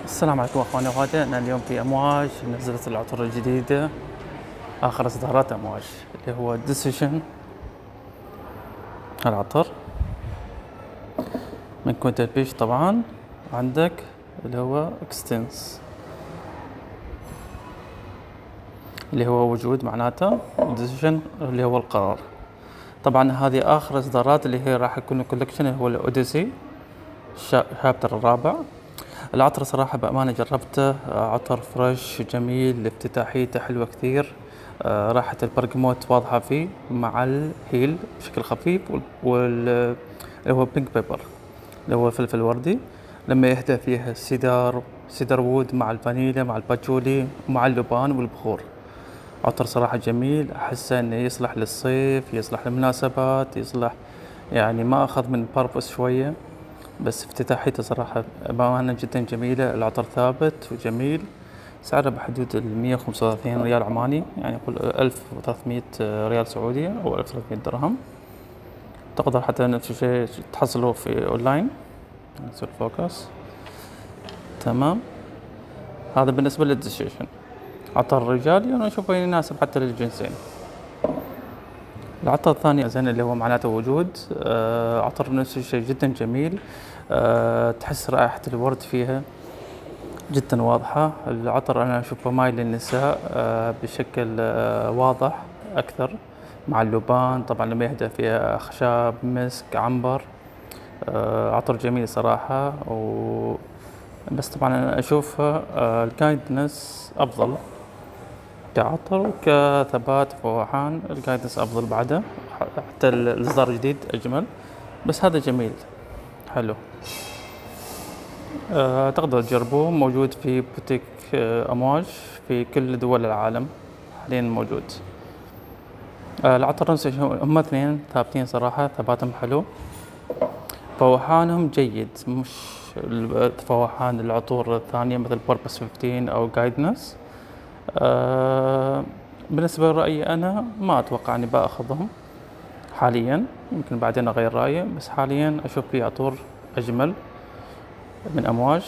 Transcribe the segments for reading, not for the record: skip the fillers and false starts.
السلام عليكم اخواني واخواتي، انا اليوم في امواج نزلت العطور الجديده، اخر اصدارات امواج اللي هو ديسيشن. العطر من كوينت البيش طبعا. عندك اللي هو اكستنس اللي هو وجود معناته، وديسيشن اللي هو القرار. طبعا هذه اخر اصدارات اللي هي راح يكون كولكشن اللي هو الاوديسي الشابتر الرابع. العطر صراحة بأمانة جربته، عطر فريش جميل، افتتاحيته حلوة كثير. راحة البرغموت واضحة فيه مع الهيل بشكل خفيف اللي هو بينك بيبر اللي هو فلفل وردي، لما يهدى فيها سيدر وود مع الفانيليا مع الباتشولي مع اللبان والبخور. عطر صراحة جميل، أحسه إنه يصلح للصيف، يصلح للمناسبات، يصلح يعني ما أخذ من بارفس شوية، بس افتتاحيته صراحة بأمانة جدا جميلة. العطر ثابت وجميل، سعره بحدود 135 ريال عماني، يعني يقول 1300 ريال سعودي أو 1300 درهم. تقدر حتى نفس الشيء تحصله في أونلاين. نسوي فوكس. تمام، هذا بالنسبة للديسيشن. عطر رجالي أنا أشوفه يناسب حتى للجنسين. العطر الثاني زين اللي هو معناته وجود، عطر نفس الشيء جدا جميل. تحس رائحة الورد فيها جدا واضحة. العطر أنا أشوفه مايل للنساء بشكل واضح أكثر، مع اللبان طبعا لما يهدى فيها أخشاب مسك عنبر. عطر جميل صراحة بس طبعا أنا أشوف الجايدنس أفضل كعطر وكثبات فوحان. الجايدنس أفضل بعده، حتى الإصدار الجديد أجمل، بس هذا جميل حلو. تقدر تجربوه، موجود في بوتيك أمواج في كل دول العالم حاليا موجود. العطر نفسه هم اثنين ثابتين صراحة، ثباتهم حلو، فوحانهم جيد، مش فوحان العطور الثانية مثل بوربس 15 أو جايدنس. بالنسبة لرأيي أنا ما أتوقع أني بأخذهم حاليا، يمكن بعدين أغير رأيي، بس حاليا أشوف في عطور أجمل من أمواج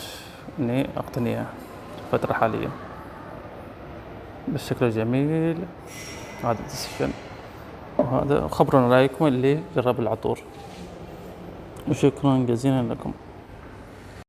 إني أقتنيها فترة حالية بالشكل الجميل. هذا الديسيشن، وهذا خبرنا رأيكم اللي جرب العطور، وشكرا جزيلا لكم.